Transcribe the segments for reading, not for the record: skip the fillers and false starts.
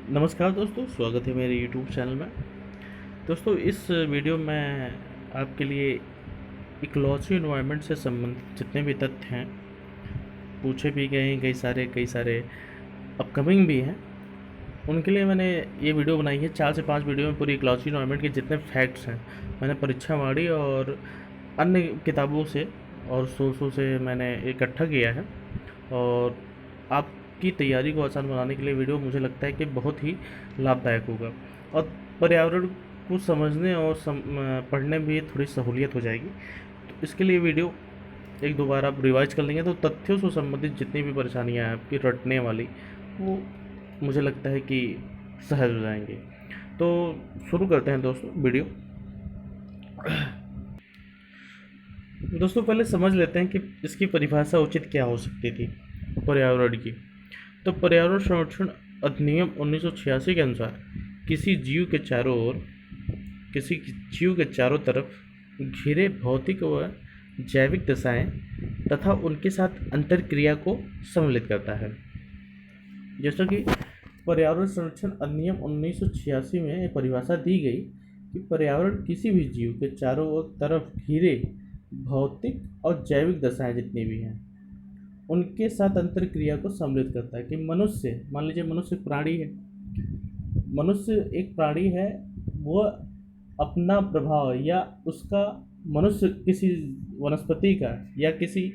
नमस्कार दोस्तों, स्वागत है मेरे यूट्यूब चैनल में। दोस्तों, इस वीडियो में आपके लिए इकोलॉजी एनवायरनमेंट से संबंधित जितने भी तथ्य हैं, पूछे भी गए हैं कई सारे अपकमिंग भी हैं, उनके लिए मैंने ये वीडियो बनाई है। 4 से 5 वीडियो में पूरी इकोलॉजी एनवायरनमेंट के जितने फैक्ट्स हैं मैंने परीक्षावाड़ी और अन्य किताबों से और सोर्सों से मैंने इकट्ठा किया है। और आपकी तैयारी को आसान बनाने के लिए वीडियो मुझे लगता है कि बहुत ही लाभदायक होगा और पर्यावरण को समझने और पढ़ने में भी थोड़ी सहूलियत हो जाएगी। तो इसके लिए वीडियो एक दो बार आप रिवाइज कर लेंगे तो तथ्यों से संबंधित जितनी भी परेशानियां हैं आपकी रटने वाली, वो मुझे लगता है कि सहज हो जाएंगे। तो शुरू करते हैं दोस्तों वीडियो। दोस्तों, पहले समझ लेते हैं कि इसकी परिभाषा उचित क्या हो सकती थी पर्यावरण की। तो पर्यावरण संरक्षण अधिनियम 1986 के अनुसार किसी जीव के चारों तरफ घिरे भौतिक व जैविक दशाएं तथा उनके साथ अंतरक्रिया को सम्मिलित करता है। जैसा कि पर्यावरण संरक्षण अधिनियम 1986 में ये परिभाषा दी गई कि पर्यावरण किसी भी जीव के चारों ओर तरफ घिरे भौतिक और जैविक दशाएं जितनी भी हैं उनके साथ अंतरक्रिया को सम्मिलित करता है। कि मनुष्य, मान लीजिए मनुष्य प्राणी है, मनुष्य एक प्राणी है, वो अपना प्रभाव या उसका, मनुष्य किसी वनस्पति का या किसी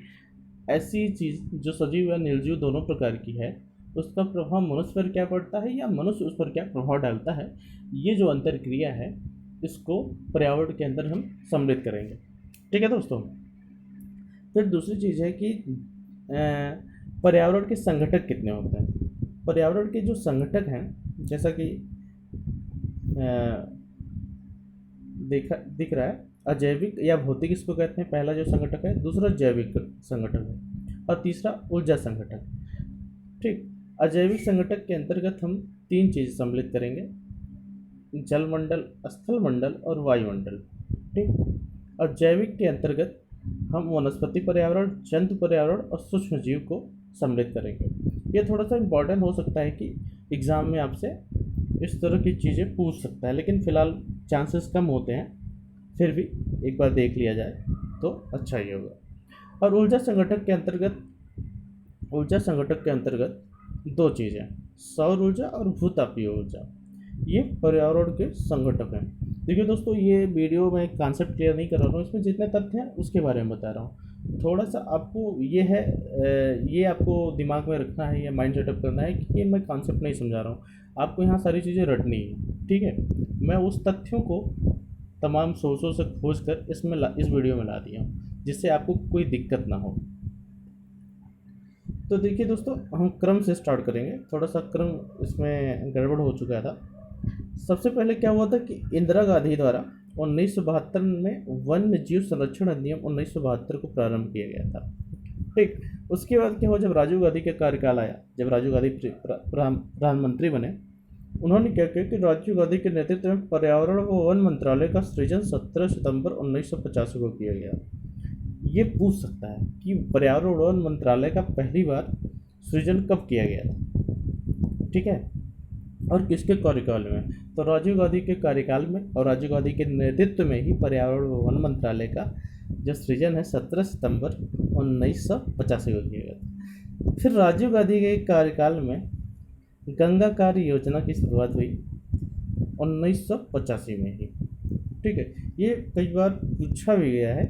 ऐसी चीज़ जो सजीव या निर्जीव दोनों प्रकार की है, उसका प्रभाव मनुष्य पर क्या पड़ता है या मनुष्य उस पर क्या प्रभाव डालता है, ये जो अंतरक्रिया है इसको पर्यावरण के अंदर हम सम्मिलित करेंगे। ठीक है दोस्तों। फिर दूसरी चीज़ है कि पर्यावरण के संगठक कितने होते हैं। पर्यावरण के जो संगठक हैं, जैसा कि दिख रहा है, अजैविक या भौतिक इसको कहते हैं, पहला जो संगठक है। दूसरा जैविक संगठक है और तीसरा ऊर्जा संगठक। ठीक। अजैविक संगठक के अंतर्गत हम 3 चीज़ सम्मिलित करेंगे: जलमंडल, स्थल मंडल और वायुमंडल। ठीक। और जैविक के अंतर्गत हम वनस्पति पर्यावरण, जंतु पर्यावरण और सूक्ष्म जीव को सम्मिलित करेंगे। ये थोड़ा सा इम्पोर्टेंट हो सकता है कि एग्ज़ाम में आपसे इस तरह की चीज़ें पूछ सकता है, लेकिन फ़िलहाल चांसेस कम होते हैं, फिर भी एक बार देख लिया जाए तो अच्छा ही होगा। और ऊर्जा संगठक के अंतर्गत 2 चीज़ें, सौर ऊर्जा और भूतापीय ऊर्जा, ये पर्यावरण के संगठक हैं। देखिए दोस्तों, ये वीडियो में कॉन्सेप्ट क्लियर नहीं कर रहा हूँ, इसमें जितने तथ्य हैं उसके बारे में बता रहा हूँ। थोड़ा सा आपको ये आपको दिमाग में रखना है या माइंड सेटअप करना है कि ये मैं कॉन्सेप्ट नहीं समझा रहा हूँ, आपको यहाँ सारी चीज़ें रटनी है। ठीक है। मैं उस तथ्यों को तमाम सोर्सों से खोज कर इस वीडियो में ला दिया हूँ, जिससे आपको कोई दिक्कत ना हो। तो देखिए दोस्तों, हम क्रम से स्टार्ट करेंगे। थोड़ा सा क्रम इसमें गड़बड़ हो चुका था। सबसे पहले क्या हुआ था कि इंदिरा गांधी द्वारा 1972 में वन्य जीव संरक्षण अधिनियम 1972 को प्रारंभ किया गया था। ठीक। उसके बाद क्या हुआ, जब राजीव गांधी का कार्यकाल आया, जब राजीव गांधी प्रधानमंत्री बने, उन्होंने क्या किया कि राजीव गांधी के नेतृत्व में पर्यावरण व वन मंत्रालय का सृजन 17 सितंबर 1985 को किया गया। ये पूछ सकता है कि पर्यावरण वन मंत्रालय का पहली बार सृजन कब किया गया था। ठीक है। और किसके कार्यकाल में? तो राजीव गांधी के कार्यकाल में और राजीव गांधी के नेतृत्व में ही पर्यावरण व वन मंत्रालय का जो सृजन है 17 सितंबर 1985 को किया गया था। फिर राजीव गांधी के कार्यकाल में गंगा कार्य योजना की शुरुआत हुई 1985 में ही। ठीक है। ये कई बार पूछा भी गया है,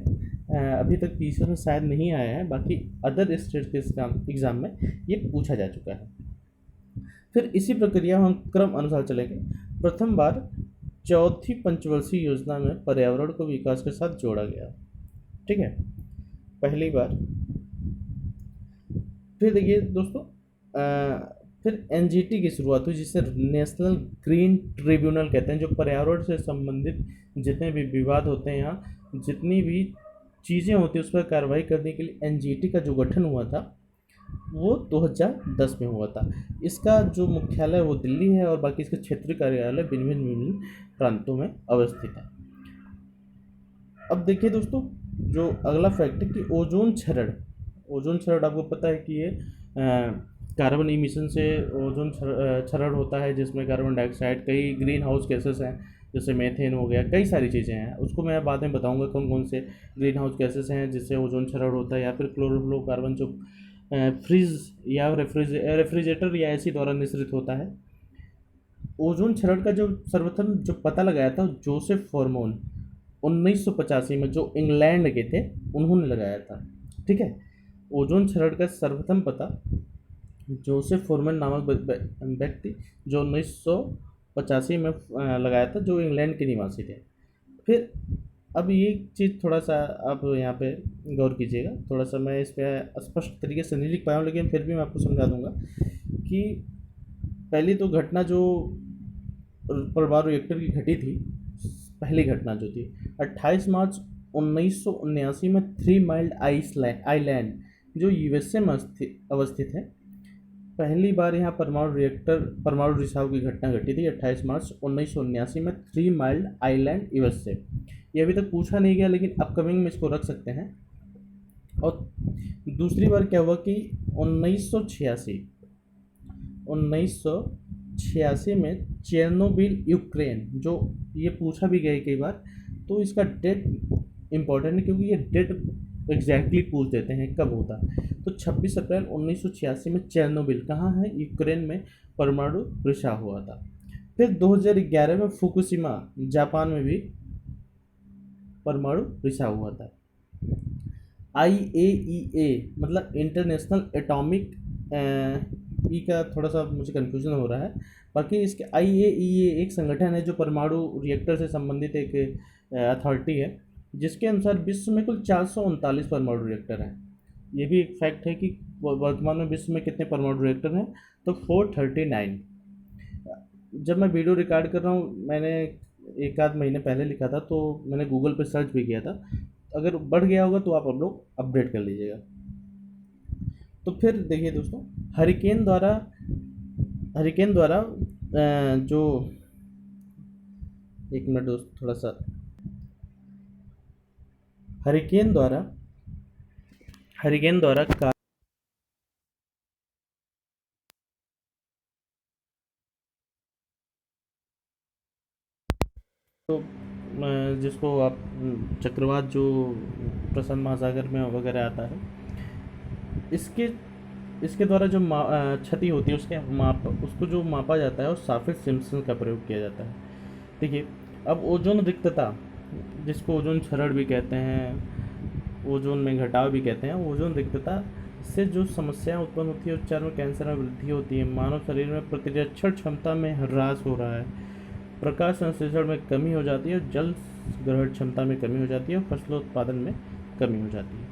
अभी तक पीसीएस में शायद नहीं आया है, बाकी अदर स्टेट के एग्ज़ाम में ये पूछा जा चुका है। फिर इसी प्रक्रिया हम क्रम अनुसार चलेंगे। प्रथम बार चौथी पंचवर्षीय योजना में पर्यावरण को विकास के साथ जोड़ा गया। ठीक है, पहली बार। फिर देखिए दोस्तों, फिर एनजीटी की शुरुआत हुई, जिसे नेशनल ग्रीन ट्रिब्यूनल कहते हैं, जो पर्यावरण से संबंधित जितने भी विवाद होते हैं, यहाँ जितनी भी चीज़ें होती हैं उस पर कार्रवाई करने के लिए एनजीटी का जो गठन हुआ था वो 2010 में हुआ था। इसका जो मुख्यालय वो दिल्ली है और बाकी इसके क्षेत्रीय कार्यालय भिन्न प्रांतों में अवस्थित है। अब देखिए दोस्तों, जो अगला फैक्ट है कि ओजोन क्षरण आपको पता है कि ये कार्बन इमिशन से ओजोन क्षरण होता है, जिसमें कार्बन डाइऑक्साइड, कई ग्रीन हाउस गैसेस हैं, जैसे मीथेन हो गया, कई सारी चीज़ें हैं, उसको मैं बाद में बताऊंगा कौन कौन से ग्रीन हाउस गैसेस हैं जिससे ओजोन क्षरण होता है, या फिर क्लोरोफ्लोरोकार्बन जो फ्रीज या रेफ्रिजरेटर या एसी द्वारा निःसृत होता है। ओजोन क्षरण का जो सर्वप्रथम जो पता लगाया था जोसेफ फॉरमोन 1985 में, जो इंग्लैंड के थे, उन्होंने लगाया था। ठीक है, ओजोन क्षरण का सर्वप्रथम पता जोसेफ फॉरमैन नामक व्यक्ति, जो 1985 में लगाया था, जो इंग्लैंड के निवासी थे। फिर अब ये चीज़ थोड़ा सा आप यहाँ पे गौर कीजिएगा, थोड़ा सा मैं इस पर स्पष्ट तरीके से नहीं लिख पाया हूँ, लेकिन फिर भी मैं आपको समझा दूंगा कि पहली तो घटना जो परमाणु रिएक्टर की घटी थी, पहली घटना जो थी 28 मार्च 1979 में 3 माइल्ड आइलैंड, जो यूएसए में अवस्थित है, पहली बार यहाँ परमाणु रिसाव की घटना घटी थी 28 मार्च 1979 में 3 माइल्ड आइलैंड यूएसए। ये अभी तक पूछा नहीं गया, लेकिन अपकमिंग में इसको रख सकते हैं। और दूसरी बार क्या हुआ कि 1986 में चेरनोबिल यूक्रेन, जो ये पूछा भी गया कई बार, तो इसका डेट इम्पोर्टेंट है क्योंकि ये डेट एग्जैक्टली पूछ देते हैं कब होता। तो 26 अप्रैल 1986 में चेरनोबिल कहाँ है, यूक्रेन में परमाणु रिसाव हुआ था। फिर 2011 में फुकुशिमा जापान में भी परमाणु रिसाव हुआ था। IAEA मतलब इंटरनेशनल एटॉमिक, ई का थोड़ा सा मुझे कन्फ्यूजन हो रहा है, बाकी इसके IAEA एक संगठन है जो परमाणु रिएक्टर से संबंधित एक अथॉरिटी है, जिसके अनुसार विश्व में कुल 439 परमाणु रिएक्टर हैं। ये भी एक फैक्ट है कि वर्तमान में विश्व में कितने परमाणु रिएक्टर हैं, तो 439। जब मैं वीडियो रिकॉर्ड कर रहा हूँ, मैंने एक आध महीने पहले लिखा था, तो मैंने गूगल पे सर्च भी किया था, अगर बढ़ गया होगा तो आप लोग अपडेट कर लीजिएगा। तो फिर देखिए दोस्तों, हरिकेन द्वारा जो, एक मिनट दोस्त, थोड़ा सा, हरिकेन द्वारा हरिकेन द्वारा का तो जिसको आप चक्रवात जो प्रशांत महासागर में वगैरह आता है, इसके इसके द्वारा जो क्षति होती है, उसको जो मापा जाता है, और साफिर सिम्पसन का प्रयोग किया जाता है। देखिए, अब ओजोन रिक्तता, जिसको ओजोन क्षरण भी कहते हैं, ओजोन में घटाव भी कहते हैं, ओजोन रिक्तता से जो समस्याएं उत्पन्न होती है, उच्चारण में कैंसर में वृद्धि होती है, मानव शरीर में प्रतिरक्षण क्षमता में ह्रास हो रहा है, प्रकाश संश्लेषण में कमी हो जाती है, और जल ग्रहण क्षमता में कमी हो जाती है, और फसलोत्पादन में कमी हो जाती है।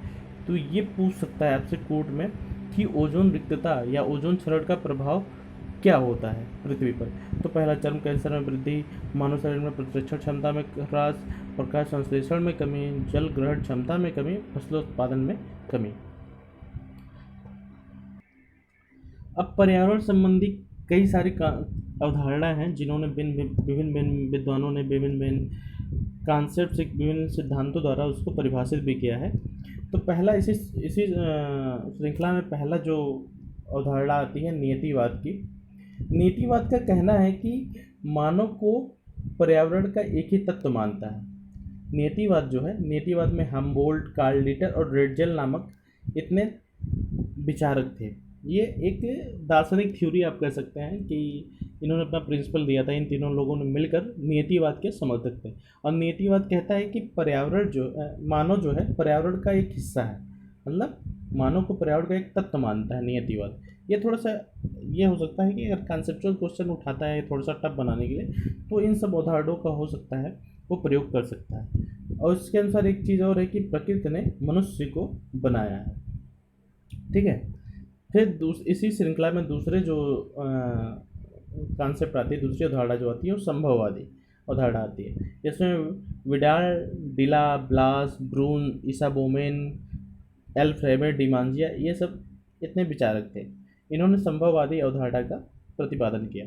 तो ये पूछ सकता है आपसे कोर्ट में कि ओजोन रिक्तता या ओजोन क्षरण का प्रभाव क्या होता है पृथ्वी पर। तो पहला, चर्म कैंसर में वृद्धि, मानव शरीर में प्रतिरक्षण क्षमता में ह्रास, प्रकाश संश्लेषण में कमी, जल ग्रहण क्षमता में कमी, फसलोत्पादन में कमी। अब पर्यावरण संबंधी कई सारी अवधारणाएं हैं, जिन्होंने विभिन्न विद्वानों ने विभिन्न विभिन्न कॉन्सेप्ट से, विभिन्न सिद्धांतों द्वारा उसको परिभाषित भी किया है। तो पहला, इसी श्रृंखला में पहला जो अवधारणा आती है नियतिवाद की। नियतिवाद का कहना है कि मानव को पर्यावरण का एक ही तत्व मानता है। नियतिवाद में हमबोल्ट, कार्ल लिटर और रेडजेल नामक इतने विचारक थे। ये एक दार्शनिक थ्योरी आप कह सकते हैं कि इन्होंने अपना प्रिंसिपल दिया था, इन तीनों लोगों ने मिलकर नियतिवाद के समर्थक थे। और नियतिवाद कहता है कि मानव जो है पर्यावरण का एक हिस्सा है, मतलब मानव को पर्यावरण का एक तत्व मानता है नियतिवाद। ये थोड़ा सा ये हो सकता है कि अगर कॉन्सेप्चुअल क्वेश्चन उठाता है थोड़ा सा टफ बनाने के लिए, तो इन सब उदाहरणों का हो सकता है वो प्रयोग कर सकता है। और इसके अनुसार एक चीज़ और है कि प्रकृति ने मनुष्य को बनाया है। ठीक है, फिर इसी श्रृंखला में दूसरे जो कॉन्सेप्ट आती है, दूसरी अवधारणा जो आती है, वो संभववादी अवधारणा आती है, जिसमें विडाल, डिला, ब्लास, ब्रून, इसाबोमेन, एल्फ्रेबर, डिमांजिया, ये सब इतने विचारक थे। इन्होंने संभववादी अवधारणा का प्रतिपादन किया।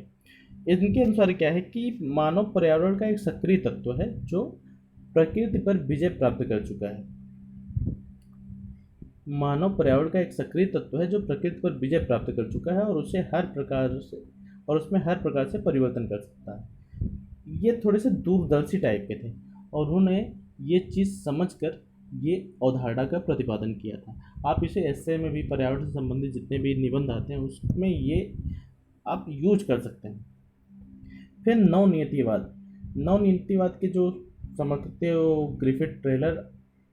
इनके अनुसार क्या है कि मानव पर्यावरण का एक सक्रिय तत्व है जो प्रकृति पर विजय प्राप्त कर चुका है। मानव पर्यावरण का एक सक्रिय तत्व है जो प्रकृति पर विजय प्राप्त कर चुका है और उसे हर प्रकार से और उसमें हर प्रकार से परिवर्तन कर सकता है। ये थोड़े से दूरदर्शी टाइप के थे और उन्होंने ये चीज़ समझकर ये अवधारणा का प्रतिपादन किया था। आप इसे एस्से में भी, पर्यावरण से संबंधित जितने भी निबंध आते हैं उसमें ये आप यूज कर सकते हैं। फिर नवनियतिवाद। नवनियतिवाद के जो समर्थक थे वो ग्रिफिथ, टेलर,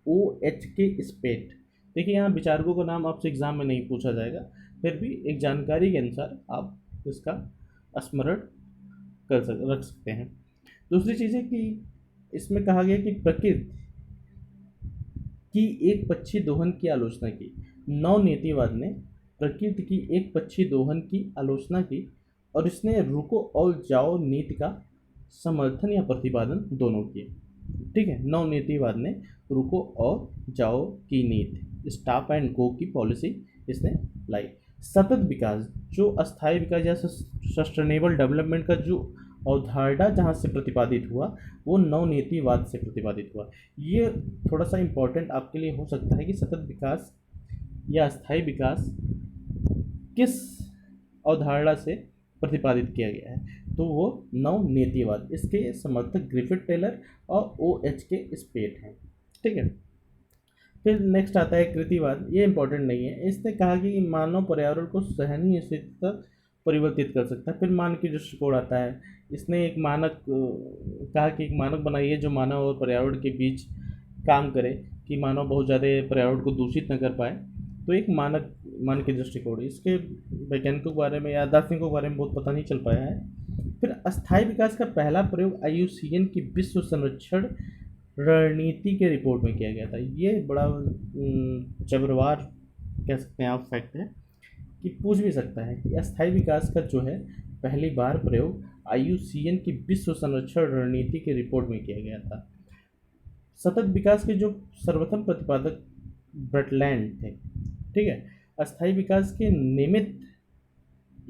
OHK स्पेट। देखिए यहाँ विचारकों का नाम आपसे एग्जाम में नहीं पूछा जाएगा, फिर भी एक जानकारी के अनुसार आप इसका स्मरण रख सकते हैं। दूसरी चीज़ है कि इसमें कहा गया कि प्रकृति की एक पक्षी दोहन की आलोचना की। नवनीतिवाद ने प्रकृति की एक पक्षी दोहन की आलोचना की और इसने रुको और जाओ नीति का समर्थन या प्रतिपादन दोनों किए। ठीक है, नवनीतिवाद ने रुको और जाओ की नीति, स्टॉप एंड गो की पॉलिसी इसने लाई। सतत विकास, जो अस्थायी विकास या सस्टेनेबल डेवलपमेंट का जो अवधारणा जहाँ से प्रतिपादित हुआ वो नवनीतिवाद से प्रतिपादित हुआ। ये थोड़ा सा इम्पोर्टेंट आपके लिए हो सकता है कि सतत विकास या अस्थायी विकास किस अवधारणा से प्रतिपादित किया गया है, तो वो नवनीतिवाद। इसके समर्थक ग्रिफिथ, टेलर और OHK स्पेट हैं। ठीक है, फिर नेक्स्ट आता है कृतिवाद। ये इंपॉर्टेंट नहीं है। इसने कहा कि मानव पर्यावरण को सहनीय स्थिति तक परिवर्तित कर सकता है। फिर मानक की दृष्टिकोण आता है। इसने एक मानक कहा कि एक मानक बनाइए जो मानव और पर्यावरण के बीच काम करे, कि मानव बहुत ज़्यादा पर्यावरण को दूषित न कर पाए, तो एक मानक की दृष्टिकोण। इसके वैज्ञानिकों के बारे में या दार्शनिकों के बारे में बहुत पता नहीं चल पाया है। फिर अस्थायी विकास का पहला प्रयोग IUCN की विश्व संरक्षण रणनीति के रिपोर्ट में किया गया था। ये बड़ा जबरवार कह सकते हैं आप फैक्ट है कि पूछ भी सकता है कि अस्थायी विकास का जो है पहली बार प्रयोग IUCN की विश्व संरक्षण रणनीति के रिपोर्ट में किया गया था। सतत विकास के जो सर्वप्रथम प्रतिपादक ब्रटलैंड थे। ठीक है, अस्थायी विकास के निमित्त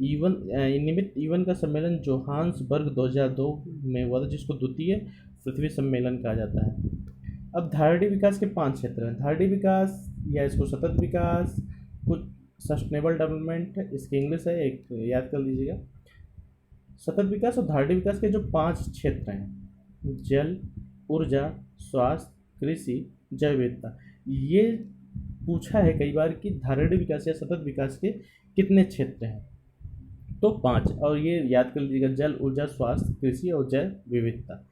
ईवन का सम्मेलन जोहान्सबर्ग 2002 में हुआ था, जिसको द्वितीय पृथ्वी सम्मेलन कहा जाता है। अब धारणीय विकास के 5 क्षेत्र हैं। धारणीय विकास या इसको सतत विकास, कुछ सस्टेनेबल डेवलपमेंट, इसकी इंग्लिश है, एक याद कर लीजिएगा। सतत विकास और धारणीय विकास के जो 5 क्षेत्र हैं, जल, ऊर्जा, स्वास्थ्य, कृषि, जैव विविधता, ये पूछा है कई बार कि धारणीय विकास या सतत विकास के कितने क्षेत्र हैं, तो 5। और ये याद कर लीजिएगा, जल, ऊर्जा, स्वास्थ्य, कृषि और जैव विविधता।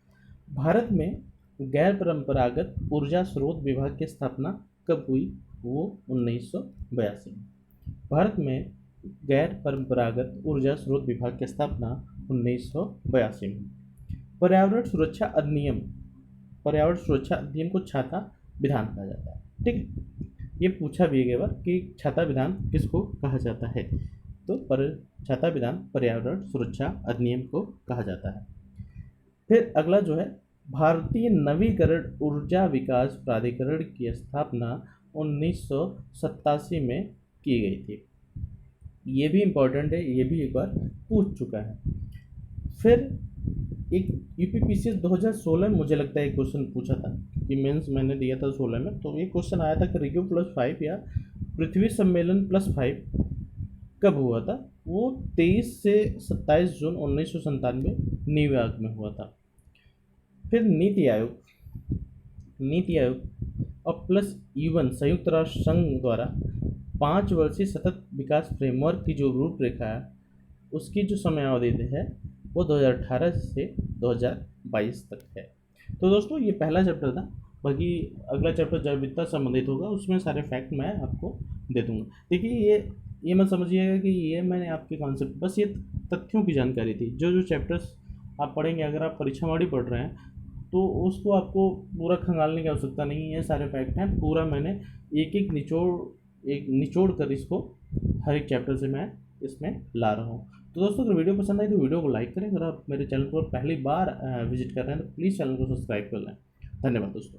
भारत में गैर परंपरागत ऊर्जा स्रोत विभाग की स्थापना कब हुई? वो 1982 में। भारत में गैर परंपरागत ऊर्जा स्रोत विभाग की स्थापना 1982 में। पर्यावरण सुरक्षा अधिनियम को छाता विधान कहा जाता है। ठीक है, ये पूछा भी गया कि छाता विधान किसको कहा जाता है, तो छाता विधान पर्यावरण सुरक्षा अधिनियम को कहा जाता है। फिर अगला जो है, भारतीय नवीकरण ऊर्जा विकास प्राधिकरण की स्थापना 1987 में की गई थी। ये भी इम्पोर्टेंट है, ये भी एक बार पूछ चुका है। फिर एक UPPCS 2016 में मुझे लगता है एक क्वेश्चन पूछा था कि मेंस मैंने दिया था 16 में, तो ये क्वेश्चन आया था कि रियो +5 या पृथ्वी सम्मेलन +5 कब हुआ था? वो 23 से 27 जून 1997 न्यूयॉर्क में हुआ था। फिर नीति आयोग और +UN संयुक्त राष्ट्र संघ द्वारा 5 वर्षीय सतत विकास फ्रेमवर्क की जो रूपरेखा है, उसकी जो समयावधि है वो 2018 से 2022 तक है। तो दोस्तों ये पहला चैप्टर था, बाकी अगला चैप्टर जैव विविधता संबंधित होगा, उसमें सारे फैक्ट मैं आपको दे दूँगा। देखिए ये मत समझिएगा कि ये मैंने आपके कॉन्सेप्ट, बस ये तथ्यों की जानकारी थी। जो चैप्टर्स आप पढ़ेंगे, अगर आप परीक्षा वाली पढ़ रहे हैं तो उसको आपको पूरा खंगालने की आवश्यकता नहीं है। ये सारे फैक्ट हैं, पूरा मैंने एक निचोड़ कर इसको हर एक चैप्टर से मैं इसमें ला रहा हूँ। तो दोस्तों अगर वीडियो पसंद आई तो वीडियो को लाइक करें। अगर आप मेरे चैनल पर पहली बार विजिट कर रहे हैं तो प्लीज़ चैनल को सब्सक्राइब कर लें। धन्यवाद दोस्तों।